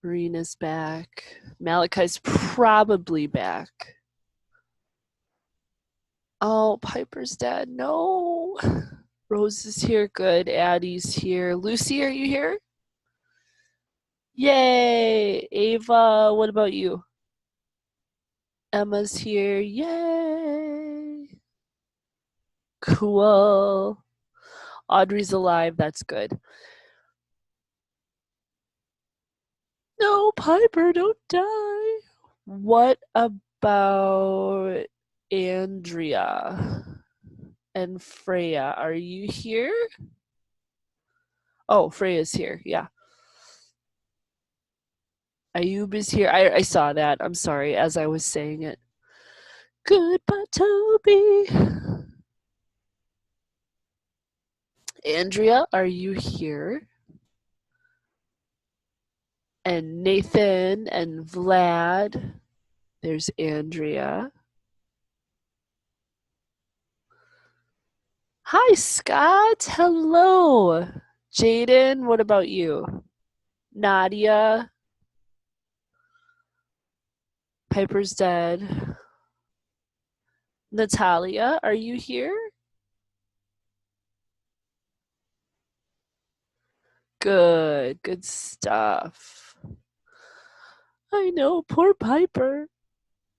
Marina's back. Malachi's probably back. Oh, Piper's dead. No. Rose is here. Good. Addie's here. Lucy, are you here? Yay. Ava, what about you? Emma's here. Yay. Cool. Audrey's alive. That's good. No, Piper, don't die. What about Andrea and Freya? Are you here? Oh, Freya's here. Yeah. Ayub is here. I saw that. I'm sorry as I was saying it. Goodbye, Toby. Andrea, are you here? And Nathan and Vlad. There's Andrea. Hi, Scott. Hello. Jaden, what about you? Nadia. Piper's dead. Natalia, are you here? Good, good stuff. I know, poor Piper.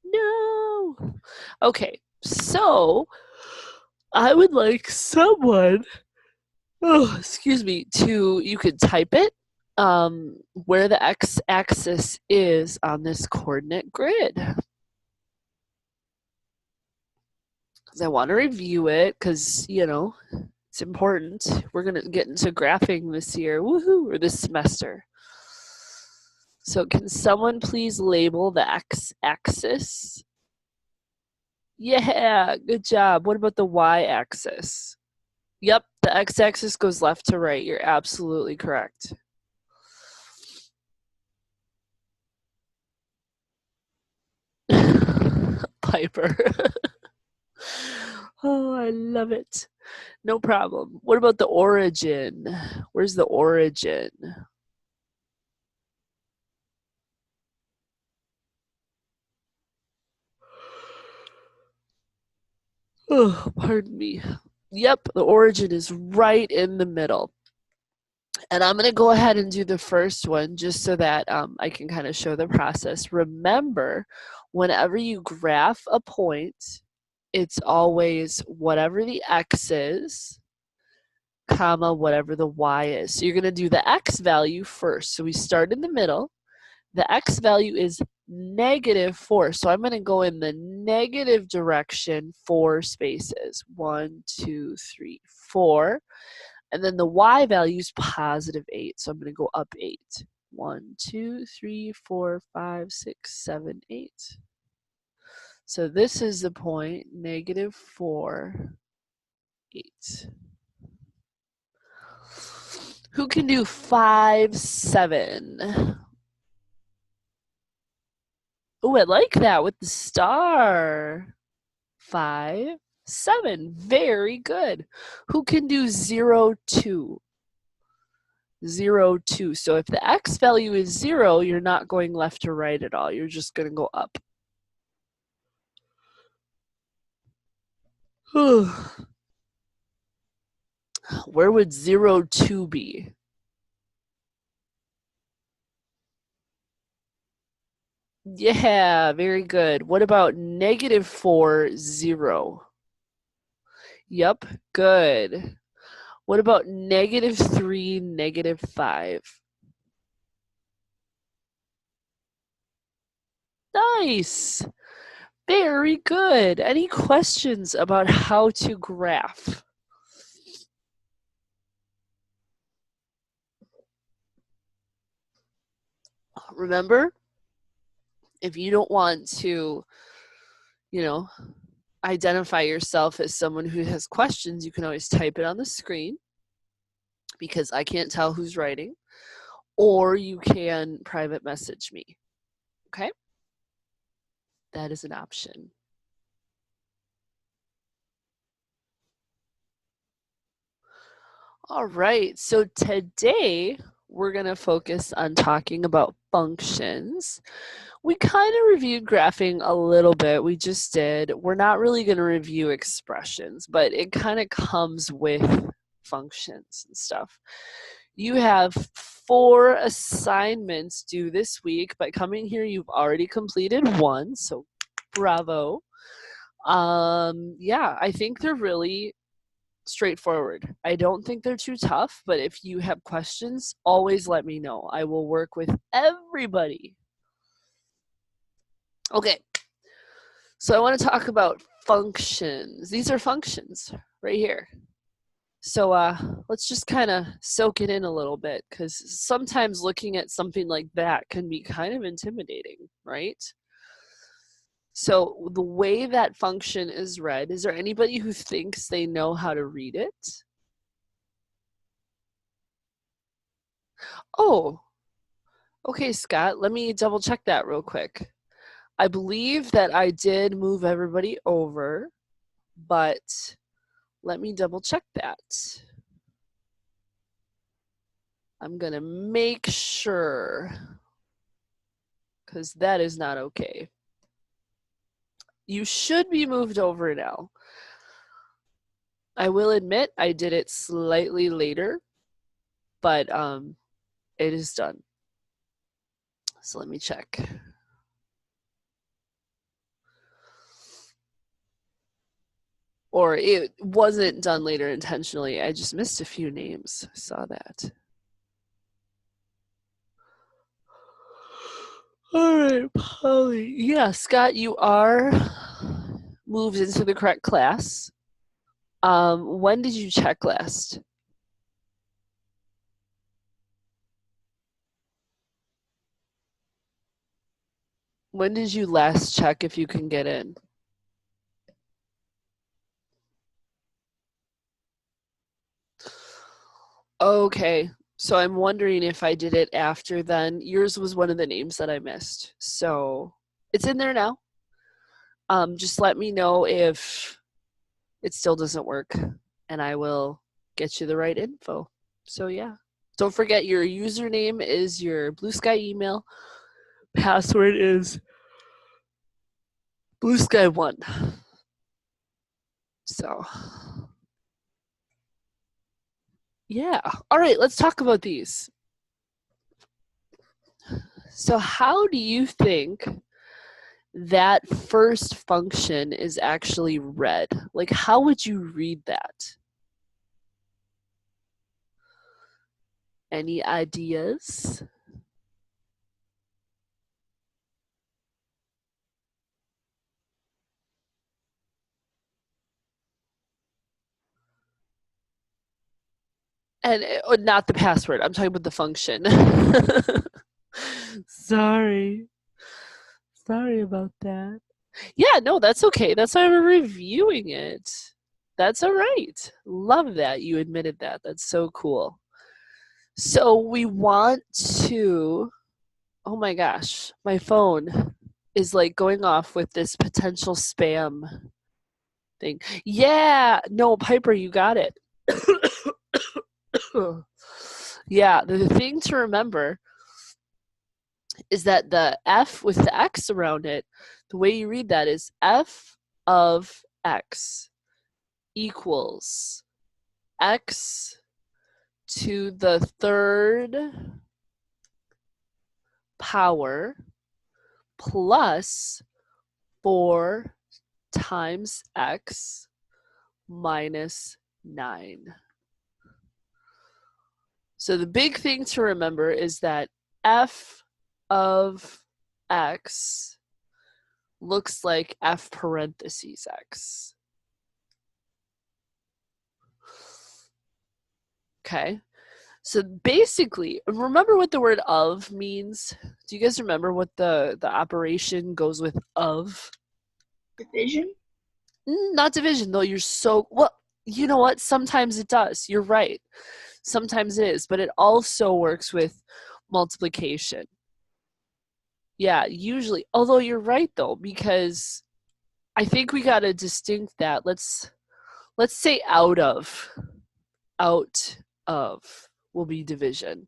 No. Okay, so I would like someone, excuse me, you could type it where the x-axis is on this coordinate grid. Because I want to review it because, it's important. We're going to get into graphing this year, woohoo, or this semester. So can someone please label the x-axis? Yeah, good job. What about the y-axis? Yep, the x-axis goes left to right. You're absolutely correct. Piper. Oh, I love it. No problem. What about the origin? Where's the origin? Oh, pardon me. Yep, the origin is right in the middle. And I'm going to go ahead and do the first one just so that I can kind of show the process. Remember, whenever you graph a point, it's always whatever the x is, comma, whatever the y is. So you're going to do the x value first. So we start in the middle. The x value is -4. So I'm going to go in the negative direction 4 spaces. 1, 2, 3, 4. And then the y value is +8. So I'm going to go up 8. 1, 2, 3, 4, 5, 6, 7, 8. So this is the point, -4, 8. Who can do 5, 7? Oh, I like that with the star. 5, 7. Very good. Who can do 0, 2? 0, 2. So if the x value is 0, you're not going left to right at all. You're just going to go up. Where would 0, 2 be? Yeah, very good. What about -4, 0? Yep, good. What about -3, -5? Nice. Very good. Any questions about how to graph? Remember, if you don't want to, identify yourself as someone who has questions, you can always type it on the screen because I can't tell who's writing, or you can private message me. Okay? That is an option. All right, so today we're going to focus on talking about functions. We kind of reviewed graphing a little bit. We just did. We're not really going to review expressions, but it kind of comes with functions and stuff. You have 4 assignments due this week, but coming here, you've already completed 1, so bravo. Yeah, I think they're really straightforward. I don't think they're too tough, but if you have questions, always let me know. I will work with everybody. Okay, so I want to talk about functions. These are functions right here. So let's just kind of soak it in a little bit, because sometimes looking at something like that can be kind of intimidating, right? So the way that function is read, is there anybody who thinks they know how to read it? Oh, okay, Scott, let me double check that real quick. I believe that I did move everybody over, but let me double check that. I'm gonna make sure, because that is not okay. You should be moved over now. I will admit I did it slightly later, but it is done. So let me check. Or it wasn't done later intentionally. I just missed a few names. I saw that. All right, Polly. Yeah, Scott, you are moved into the correct class. When did you check last? When did you last check if you can get in? Okay, so I'm wondering if I did it after then. Yours was one of the names that I missed. So it's in there now. Just let me know if it still doesn't work, and I will get you the right info. So yeah. Don't forget your username is your Blue Sky email. Password is Blue Sky 1. So yeah. All right, let's talk about these. So how do you think that first function is actually read? Like, how would you read that? Any ideas? And not the password. I'm talking about the function. Sorry. Sorry about that. Yeah, no, that's okay. That's why we're reviewing it. That's all right. Love that you admitted that. That's so cool. So we want to, oh my gosh, my phone is like going off with this potential spam thing. Yeah, no, Piper, you got it. Yeah, the thing to remember is that the F with the X around it, the way you read that is F of X equals X to the third power plus 4 times X minus 9. So the big thing to remember is that F of X looks like F parentheses X. Okay. So basically, remember what the word of means? Do you guys remember what the operation goes with of? Division? Not division, though. You're so, well, you know what? Sometimes it does. You're right. Sometimes it is, but it also works with multiplication. Yeah, usually. Although you're right, though, because I think we got to distinct that. Let's say out of will be division.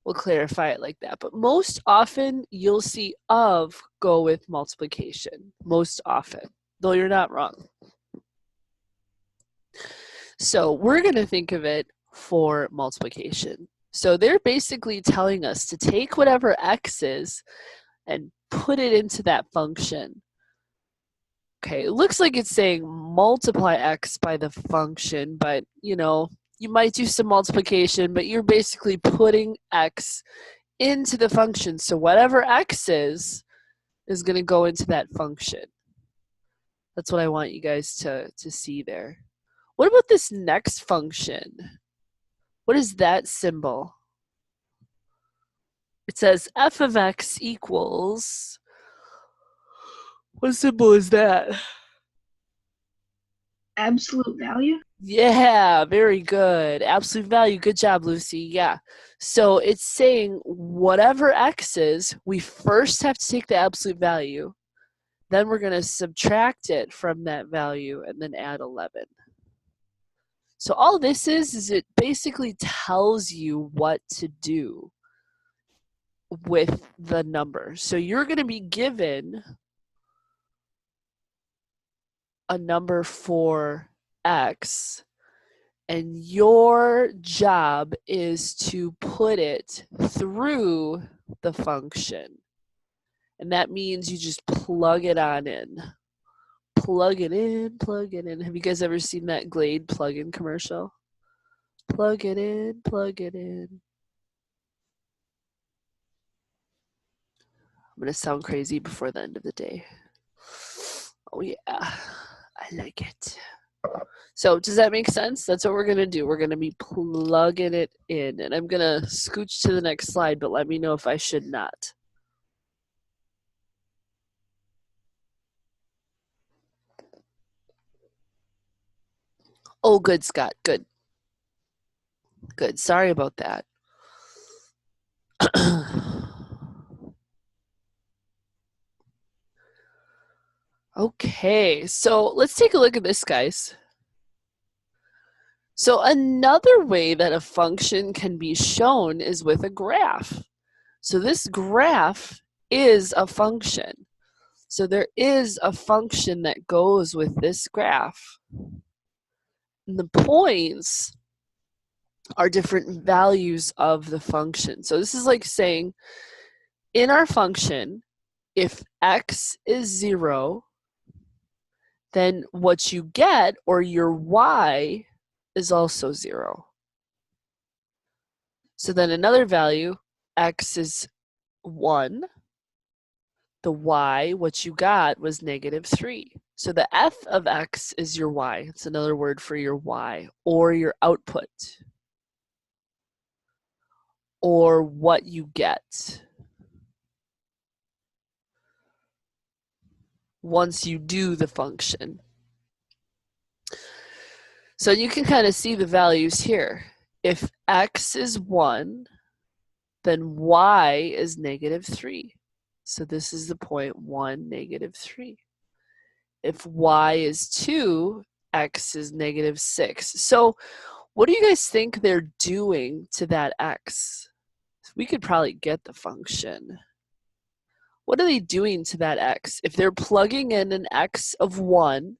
we'll clarify it like that. But most often you'll see of go with multiplication, most often, though you're not wrong. So we're going to think of it for multiplication. So they're basically telling us to take whatever x is and put it into that function. Okay, it looks like it's saying multiply x by the function, but you know, you might do some multiplication, but you're basically putting x into the function. So whatever x is going to go into that function. That's what I want you guys to see there. What about this next function? What is that symbol? It says f of x equals, what symbol is that? Absolute value? Yeah, very good. Absolute value. Good job, Lucy. Yeah. So it's saying whatever x is, we first have to take the absolute value. Then we're going to subtract it from that value and then add 11. So all this is it basically tells you what to do with the number. So you're going to be given a number for x, and your job is to put it through the function. And that means you just plug it on in. Plug it in, plug it in. Have you guys ever seen that Glade plug-in commercial? Plug it in, plug it in. I'm going to sound crazy before the end of the day. Oh yeah, I like it. So does that make sense? That's what we're going to do. We're going to be plugging it in. And I'm going to scooch to the next slide, but let me know if I should not. Oh, good, Scott. Good. Good. Sorry about that. Okay, so let's take a look at this, guys. So another way that a function can be shown is with a graph. So this graph is a function. So there is a function that goes with this graph. And the points are different values of the function. So this is like saying, in our function, if x is 0, then what you get, or your y, is also 0. So then another value, x is 1. The y, what you got, was -3. So the f of x is your y. It's another word for your y, or your output, or what you get once you do the function. So you can kind of see the values here. If x is 1, then y is -3. So this is the point 1, -3. If y is 2, x is -6. So what do you guys think they're doing to that x? We could probably get the function. What are they doing to that x? If they're plugging in an x of 1,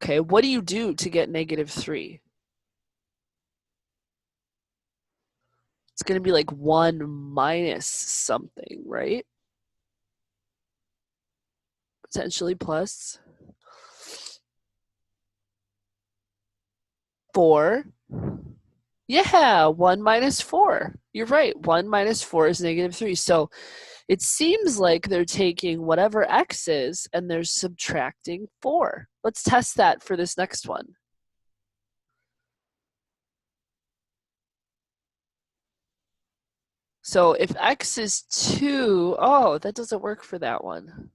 okay, what do you do to get -3? It's going to be like 1 minus something, right? Potentially plus 4. Yeah, 1 minus 4. You're right. 1 minus 4 is -3. So it seems like they're taking whatever x is and they're subtracting 4. Let's test that for this next one. So if x is 2, oh, that doesn't work for that one.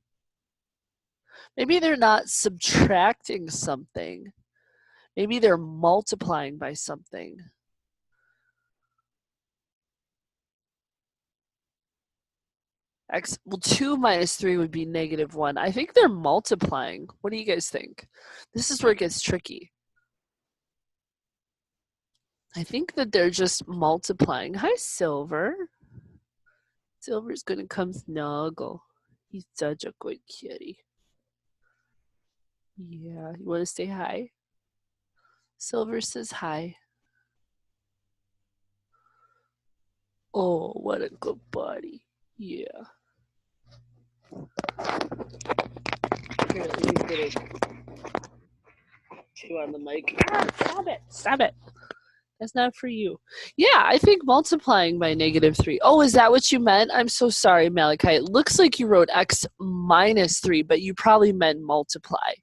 Maybe they're not subtracting something. Maybe they're multiplying by something. X, well, 2 minus 3 would be -1. I think they're multiplying. What do you guys think? This is where it gets tricky. I think that they're just multiplying. Hi, Silver. Silver's gonna come snuggle. He's such a good kitty. Yeah, you want to say hi? Silver says hi. Oh, what a good buddy. Yeah. Apparently he's gonna chew on the mic. Ah, stop it. Stop it. That's not for you. Yeah, I think multiplying by -3. Oh, is that what you meant? I'm so sorry, Malachi. It looks like you wrote x minus 3, but you probably meant multiply.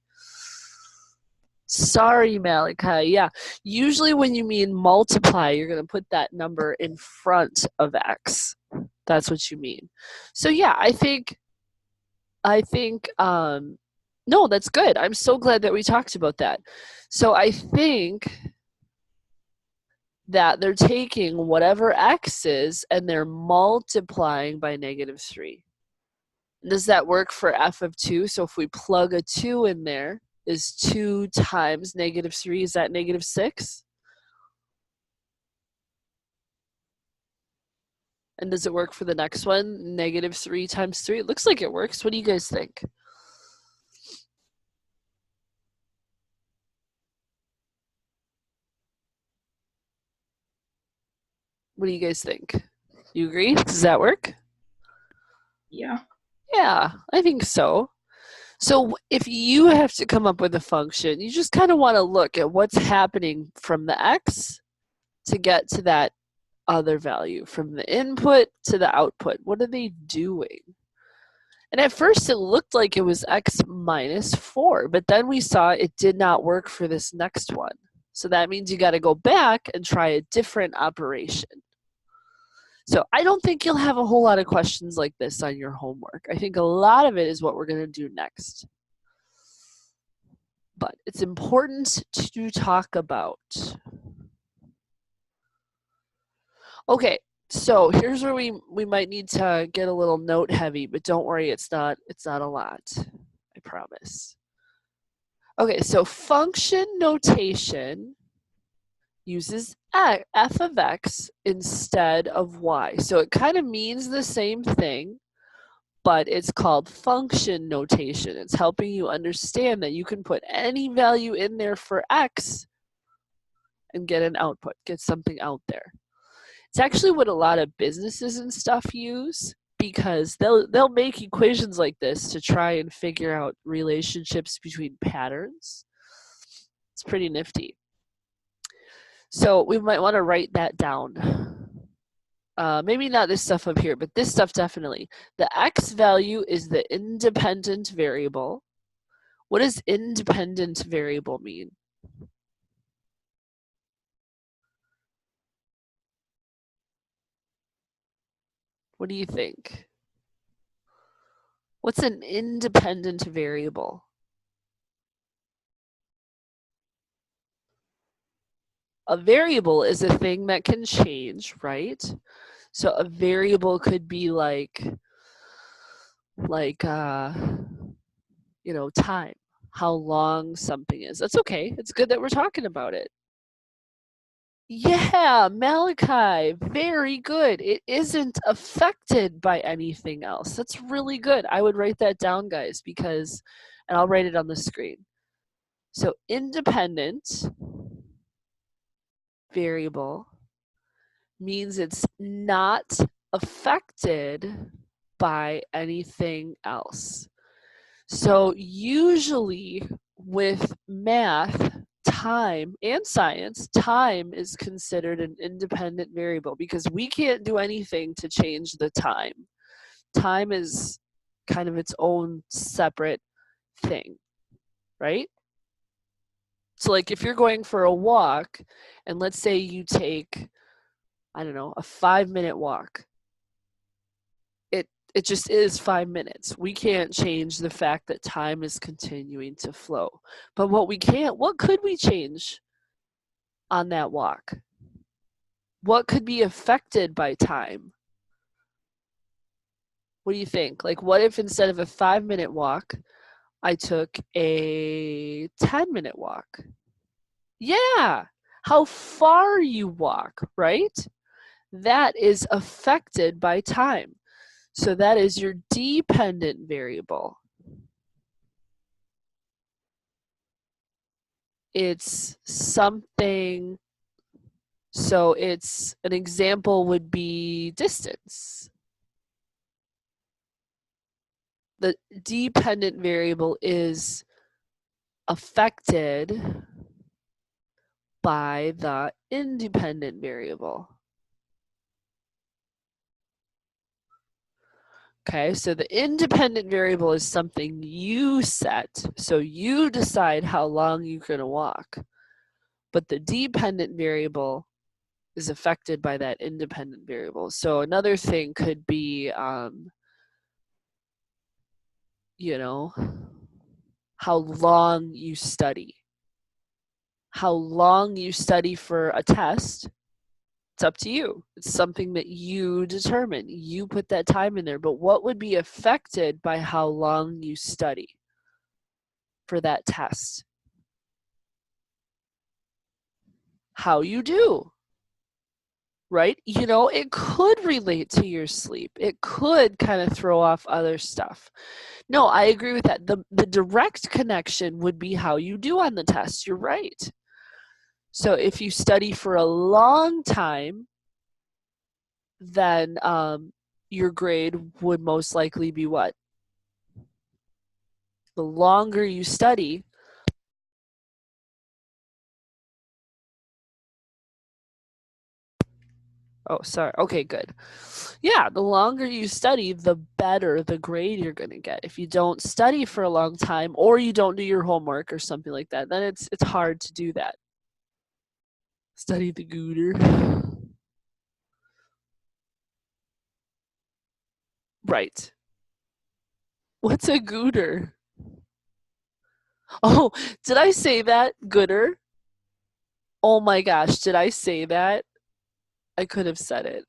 Sorry, Malachi. Yeah, usually when you mean multiply, you're going to put that number in front of x. That's what you mean. So yeah, I think no, that's good. I'm so glad that we talked about that. So I think that they're taking whatever x is and they're multiplying by -3. Does that work for f of 2? So if we plug a 2 in there, is 2 times -3, is that -6? And does it work for the next one, -3 times 3? It looks like it works. What do you guys think? What do you guys think? You agree? Does that work? Yeah. Yeah, I think so. So if you have to come up with a function, you just kind of want to look at what's happening from the x to get to that other value, from the input to the output. What are they doing? And at first it looked like it was x minus 4, but then we saw it did not work for this next one. So that means you got to go back and try a different operation. So I don't think you'll have a whole lot of questions like this on your homework. I think a lot of it is what we're going to do next. But it's important to talk about. Okay, so here's where we might need to get a little note heavy, but don't worry, it's not a lot. I promise. Okay, so function notation uses f of x instead of y. So it kind of means the same thing, but it's called function notation. It's helping you understand that you can put any value in there for x and get an output, get something out there. It's actually what a lot of businesses and stuff use, because they'll make equations like this to try and figure out relationships between patterns. It's pretty nifty. So we might want to write that down. Maybe not this stuff up here, but this stuff definitely. The x value is the independent variable. What does independent variable mean? What do you think? What's an independent variable? A variable is a thing that can change, right? So a variable could be like time, how long something is. That's okay. It's good that we're talking about it. Yeah, Malachi, very good. It isn't affected by anything else. That's really good. I would write that down, guys, because, and I'll write it on the screen. So independent variable means it's not affected by anything else. So usually with math, time, and science, time is considered an independent variable because we can't do anything to change the time. Time is kind of its own separate thing, right? So like if you're going for a walk and let's say you take, I don't know, a 5-minute walk, it just is 5 minutes. We can't change the fact that time is continuing to flow. But what could we change on that walk? What could be affected by time? What do you think? Like, what if instead of a 5-minute walk, I took a 10-minute walk? Yeah. How far you walk, right? That is affected by time. So that is your dependent variable. It's something, so it's an example would be distance. The dependent variable is affected by the independent variable. Okay, so the independent variable is something you set. So you decide how long you're going to walk. But the dependent variable is affected by that independent variable. So another thing could be, you know, how long you study. How long you study for a test, it's up to you. It's something that you determine. You put that time in there. But what would be affected by how long you study for that test? How you do, right? You know, it could relate to your sleep. It could kind of throw off other stuff. No, I agree with that. The direct connection would be how you do on the test. You're right. So if you study for a long time, then your grade would most likely be what? The longer you study, oh, sorry. Okay, good. Yeah, the longer you study, the better the grade you're going to get. If you don't study for a long time or you don't do your homework or something like that, then it's hard to do that. Study the gooder. Right. What's a gooder? Oh, did I say that? Gooder? Oh my gosh, did I say that? I could have said it.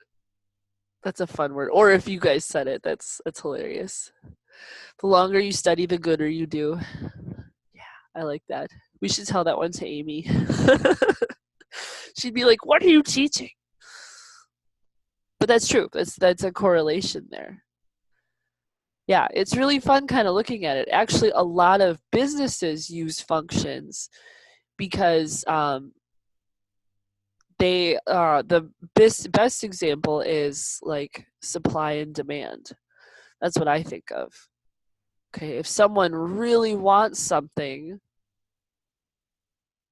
That's a fun word. Or if you guys said it, that's hilarious. The longer you study, the gooder you do. Yeah, I like that. We should tell that one to Amy. She'd be like, "What are you teaching?" But that's true. That's a correlation there. Yeah, it's really fun kind of looking at it. Actually, a lot of businesses use functions because the best example is like supply and demand. That's what I think of. Okay, if someone really wants something,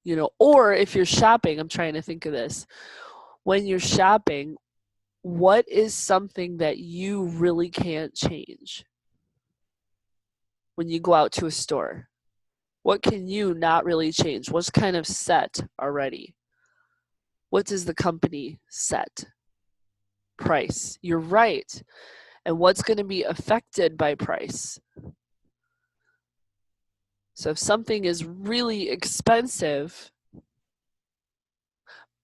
you know, or if you're shopping, I'm trying to think of this. When you're shopping, what is something that you really can't change when you go out to a store? What can you not really change? What's kind of set already? What does the company set? Price. You're right. And what's going to be affected by price? So if something is really expensive,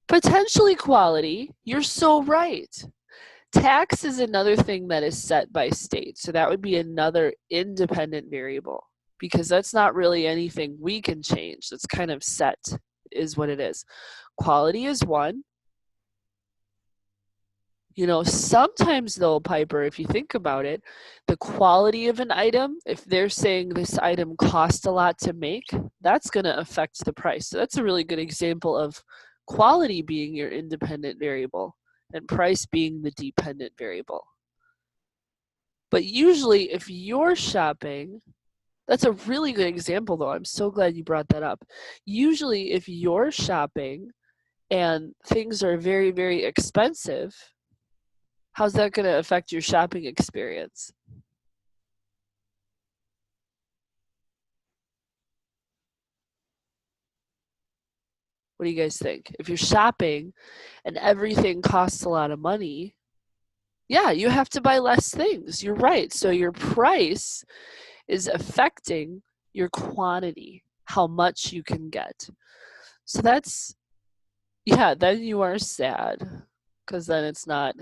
potentially quality, you're so right. Tax is another thing that is set by state. So that would be another independent variable because that's not really anything we can change. That's kind of set, is what it is. Quality is one. You know, sometimes though, Piper, if you think about it, the quality of an item, if they're saying this item cost a lot to make, that's going to affect the price. So that's a really good example of quality being your independent variable and price being the dependent variable. But usually if you're shopping, that's a really good example though. I'm so glad you brought that up. Usually if you're shopping and things are very, very expensive, how's that going to affect your shopping experience? What do you guys think? If you're shopping and everything costs a lot of money, yeah, you have to buy less things. You're right. So your price is affecting your quantity, how much you can get. So that's, yeah, then you are sad because then it's not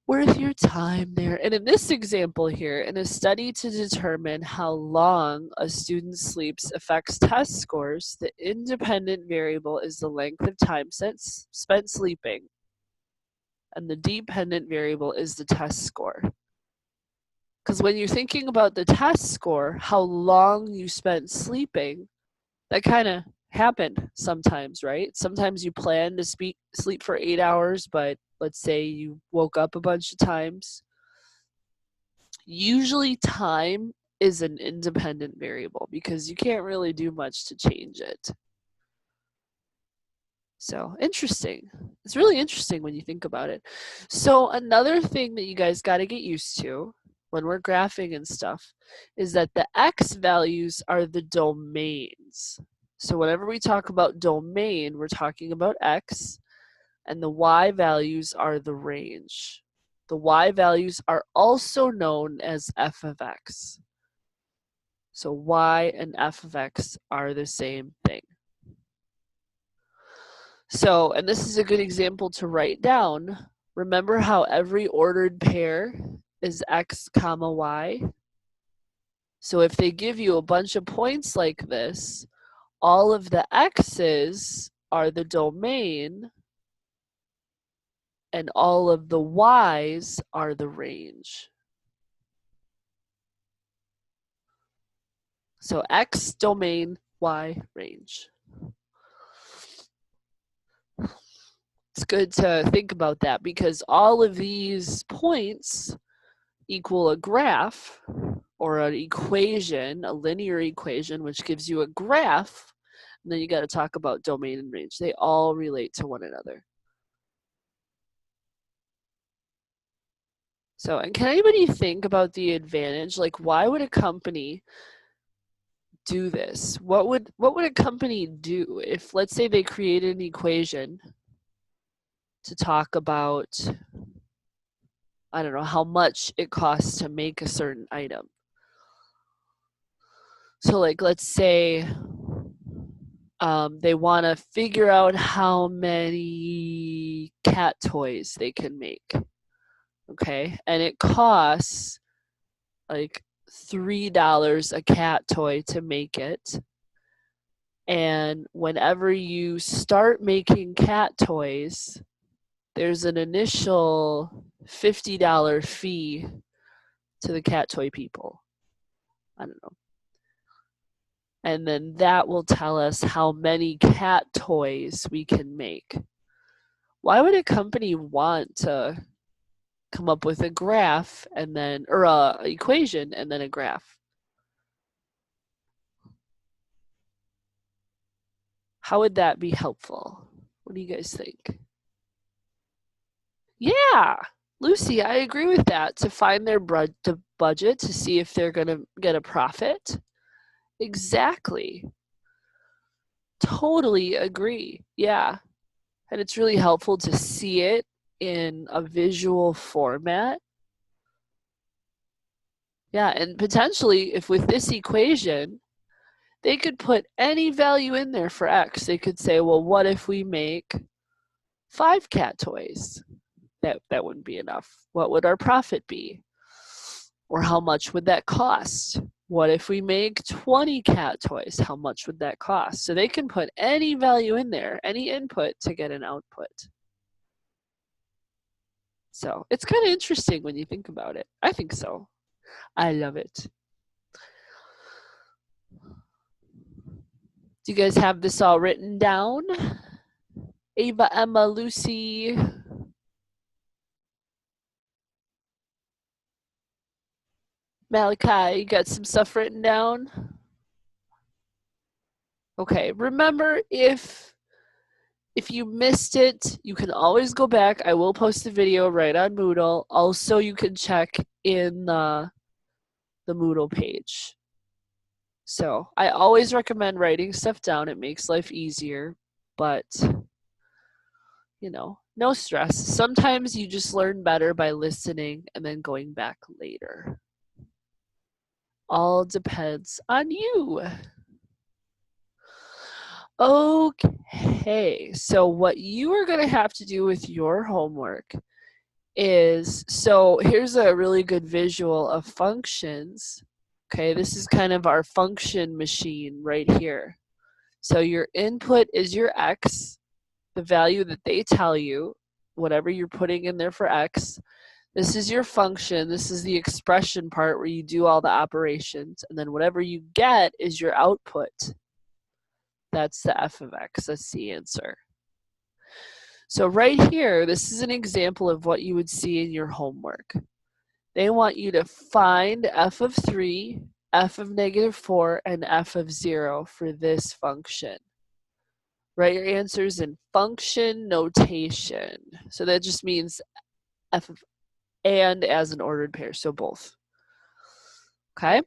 worth your time there. And in this example here, in a study to determine how long a student sleeps affects test scores, the independent variable is the length of time spent sleeping, and the dependent variable is the test score. Because when you're thinking about the test score, how long you spent sleeping, that kind of happened sometimes, right? Sometimes you plan to sleep for 8 hours, but let's say you woke up a bunch of times. Usually time is an independent variable because you can't really do much to change it. So interesting. It's really interesting when you think about it. So another thing that you guys got to get used to when we're graphing and stuff is that the x values are the domains. So whenever we talk about domain, we're talking about x, and the y values are the range. The y values are also known as f of x. So y and f of x are the same thing. So, and this is a good example to write down. Remember how every ordered pair is x comma y? So if they give you a bunch of points like this, all of the x's are the domain and all of the y's are the range. So x domain, y range. It's good to think about that because all of these points equal a graph or an equation, a linear equation, which gives you a graph. And then you got to talk about domain and range. They all relate to one another. So, and can anybody think about the advantage? Like, why would a company do this? What would a company do if, let's say, they created an equation to talk about, I don't know, how much it costs to make a certain item? So, like, let's say they want to figure out how many cat toys they can make. Okay, and it costs like $3 a cat toy to make it. And whenever you start making cat toys, there's an initial $50 fee to the cat toy people. I don't know. And then that will tell us how many cat toys we can make. Why would a company want to come up with a graph and then, or a equation and then a graph? How would that be helpful? What do you guys think? Yeah, Lucy, I agree with that. To find their budget to see if they're going to get a profit. Exactly. Totally agree. Yeah. And it's really helpful to see it in a visual format. Yeah, and potentially, if with this equation, they could put any value in there for x. They could say, well, what if we make 5 cat toys? That wouldn't be enough. What would our profit be? Or how much would that cost? What if we make 20 cat toys? How much would that cost? So they can put any value in there, any input to get an output. So it's kind of interesting when you think about it. I think so. I love it. Do you guys have this all written down? Ava, Emma, Lucy. Malachi, you got some stuff written down? Okay, remember if you missed it, you can always go back. I will post the video right on Moodle. Also, you can check in the Moodle page. So I always recommend writing stuff down. It makes life easier, but you know, no stress. Sometimes you just learn better by listening and then going back later. All depends on you. Okay, so what you are going to have to do with your homework is, so here's a really good visual of functions. Okay, this is kind of our function machine right here. So your input is your x, the value that they tell you, whatever you're putting in there for x. This is your function. This is the expression part where you do all the operations. And then whatever you get is your output. That's the f of x. That's the answer. So right here, this is an example of what you would see in your homework. They want you to find f of 3, f of negative 4, and f of 0 for this function. Write your answers in function notation. So that just means f of and as an ordered pair, so both. Okay?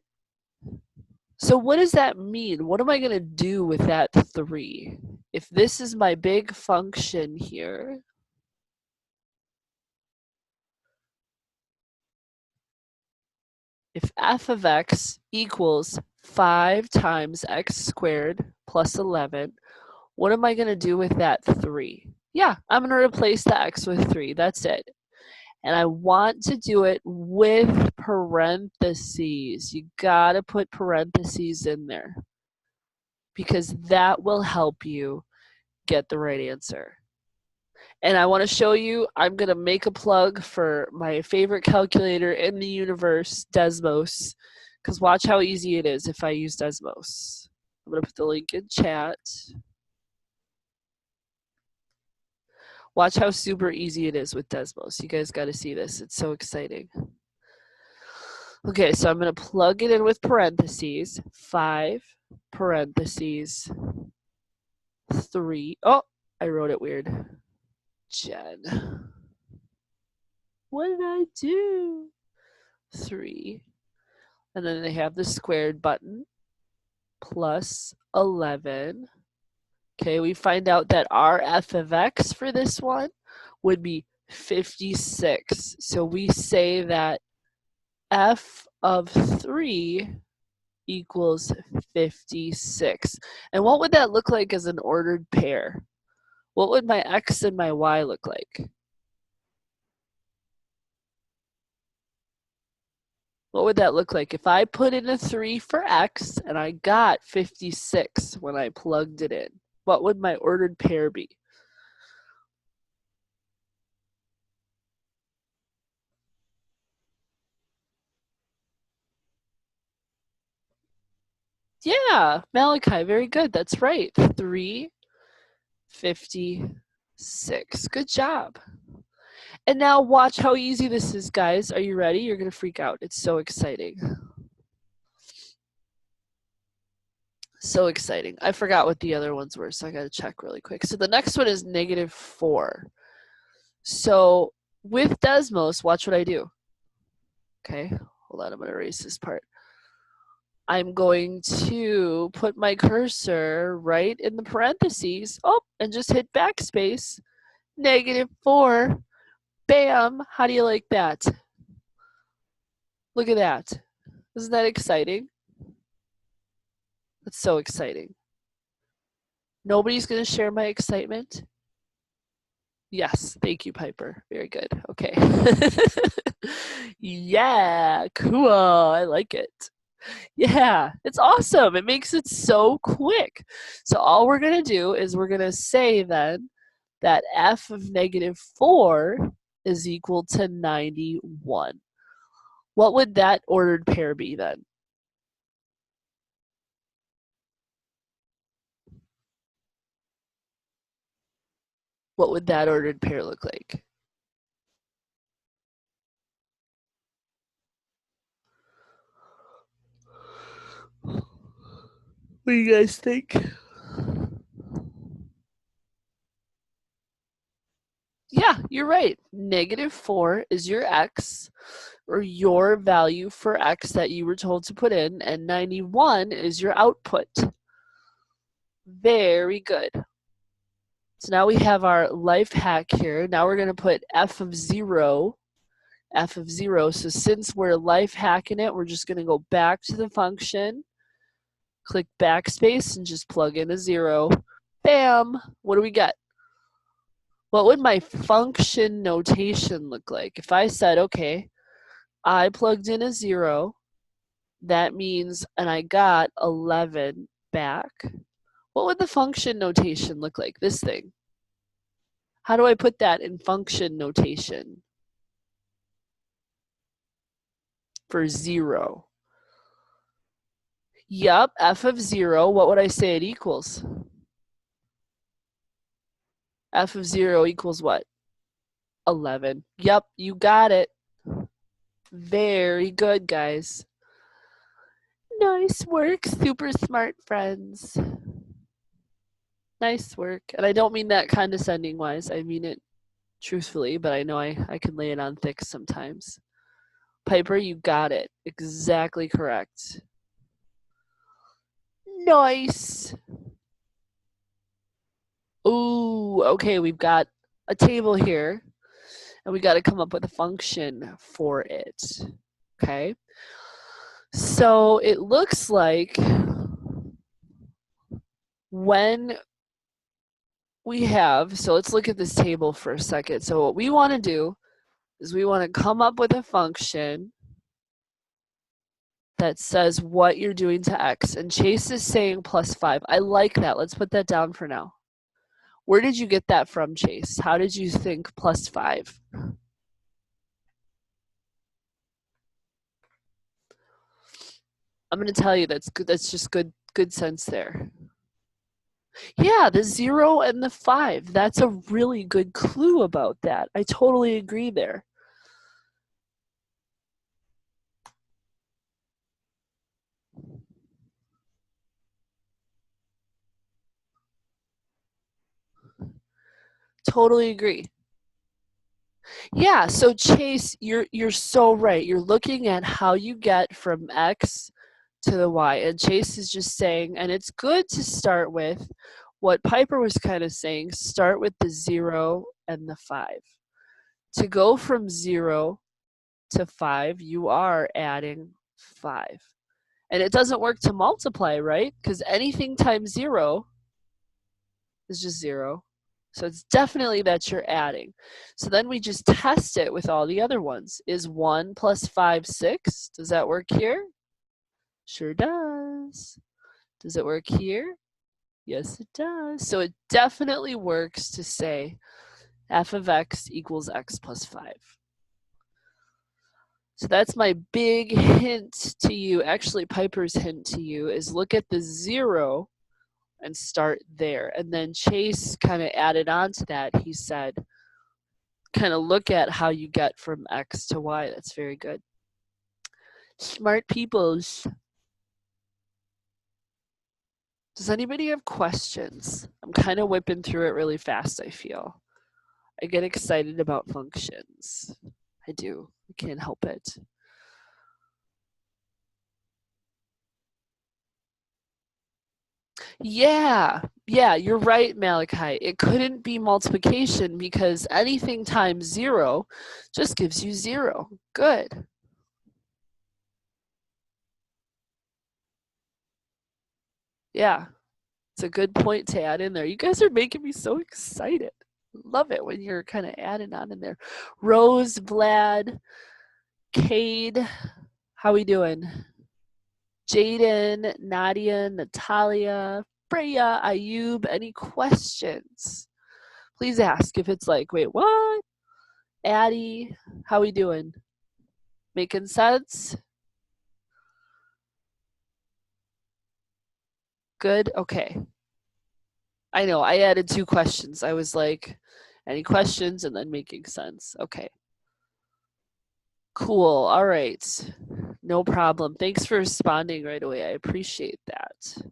So what does that mean? What am I going to do with that 3? If this is my big function here, if f of x equals 5 times x squared plus 11, what am I going to do with that 3? Yeah, I'm going to replace the x with 3. That's it. And I want to do it with parentheses. You got to put parentheses in there because that will help you get the right answer. And I want to show you, I'm going to make a plug for my favorite calculator in the universe, Desmos, because watch how easy it is if I use Desmos. I'm going to put the link in chat. Watch how super easy it is with Desmos. You guys got to see this. It's so exciting. Okay, so I'm going to plug it in with parentheses. 5 parentheses 3. Oh, I wrote it weird. Jen. What did I do? 3. And then they have the squared button. Plus 11. Okay, we find out that our f of x for this one would be 56. So we say that f of 3 equals 56. And what would that look like as an ordered pair? What would my x and my y look like? What would that look like? If I put in a 3 for x and I got 56 when I plugged it in, what would my ordered pair be? Yeah, Malachi, very good. That's right. 356. Good job. And now watch how easy this is, guys. Are you ready? You're going to freak out. It's so exciting. So exciting. I forgot what the other ones were, so I got to check really quick. So the next one is negative 4. So with Desmos, watch what I do. Okay, hold on. I'm going to erase this part. I'm going to put my cursor right in the parentheses. Oh, and just hit backspace. Negative 4. Bam. How do you like that? Look at that. Isn't that exciting? That's so exciting. Nobody's going to share my excitement? Yes. Thank you, Piper. Very good. Okay. Yeah. Cool. I like it. Yeah, it's awesome. It makes it so quick. So all we're going to do is we're going to say then that f of negative 4 is equal to 91. What would that ordered pair be then? What would that ordered pair look like? What do you guys think? Yeah, you're right. Negative 4 is your x, or your value for x that you were told to put in, and 91 is your output. Very good. So now we have our life hack here. Now we're going to put f of 0. F of 0. So since we're life hacking it, we're just going to go back to the function, click backspace, and just plug in a 0. Bam! What do we get? What would my function notation look like? If I said, okay, I plugged in a 0, that means, and I got 11 back. What would the function notation look like? This thing. How do I put that in function notation for 0? Yup, f of 0, what would I say it equals? F of 0 equals what? 11. Yup, you got it. Very good, guys. Nice work, super smart friends. Nice work. And I don't mean that condescending wise. I mean it truthfully, but I know I can lay it on thick sometimes. Piper, you got it. Exactly correct. Nice. Ooh, okay, we've got a table here, and we got to come up with a function for it. Okay. So it looks like when we have, so let's look at this table for a second. So what we want to do is we want to come up with a function that says what you're doing to x. And Chase is saying +5. I like that. Let's put that down for now. Where did you get that from, Chase? How did you think +5? I'm going to tell you that's good. That's just good sense there. Yeah, the 0 and the 5. That's a really good clue about that. I totally agree there. Totally agree. Yeah, so Chase, you're so right. You're looking at how you get from x to the y. And Chase is just saying, and it's good to start with what Piper was kind of saying, start with the 0 and the 5. To go from 0 to 5, you are adding 5. And it doesn't work to multiply, right? Because anything times 0 is just 0. So it's definitely that you're adding. So then we just test it with all the other ones. Is 1 plus 5, 6? Does that work here? Sure does. Does it work here? Yes, it does. So it definitely works to say f of x equals x plus 5. So that's my big hint to you. Actually, Piper's hint to you is look at the 0 and start there. And then Chase kind of added on to that. He said, kind of look at how you get from x to y. That's very good. Smart peoples. Does anybody have questions? I'm kind of whipping through it really fast, I feel. I get excited about functions. I do. I can't help it. Yeah, you're right, Malachi. It couldn't be multiplication because anything times 0 just gives you 0. Good. Yeah, it's a good point to add in there. You guys are making me so excited. Love it when you're kind of adding on in there. Rose, Vlad, Cade, how we doing? Jaden, Nadia, Natalia, Freya, Ayub, any questions? Please ask. If it's like, wait, what? Addie, how we doing? Making sense? Good? Okay. I know, I added 2 questions. I was like, any questions? And then making sense. Okay. Cool. All right. No problem. Thanks for responding right away. I appreciate that.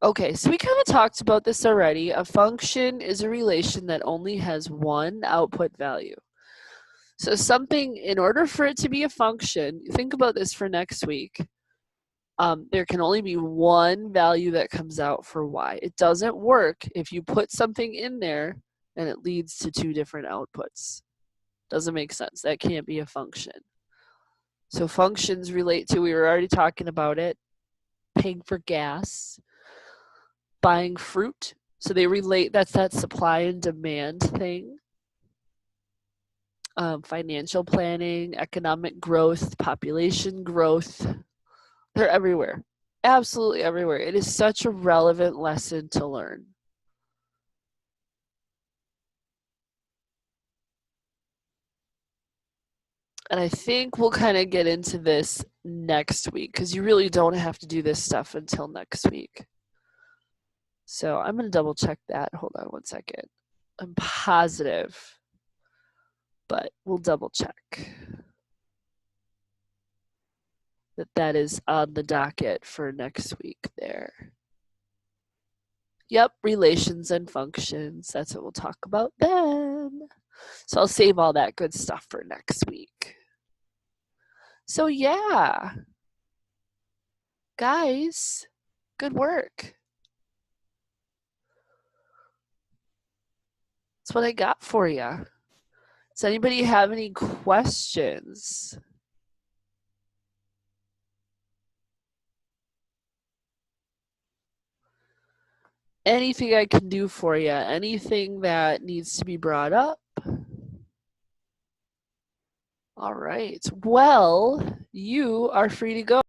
Okay, so we kind of talked about this already. A function is a relation that only has one output value. So something, in order for it to be a function, think about this for next week. There can only be one value that comes out for y. It doesn't work if you put something in there and it leads to 2 different outputs. Doesn't make sense. That can't be a function. So functions relate to, we were already talking about it, paying for gas, buying fruit, So they relate, that's that supply and demand thing. Financial planning, economic growth, population growth. They're everywhere. Absolutely everywhere. It is such a relevant lesson to learn. And I think we'll kind of get into this next week because you really don't have to do this stuff until next week. So I'm going to double check that. Hold on one second. I'm positive, but we'll double check that that is on the docket for next week there. Yep, relations and functions. That's what we'll talk about then. So I'll save all that good stuff for next week. So yeah, guys, good work. That's what I got for you. Does anybody have any questions? Anything I can do for you? Anything that needs to be brought up? All right. Well, you are free to go.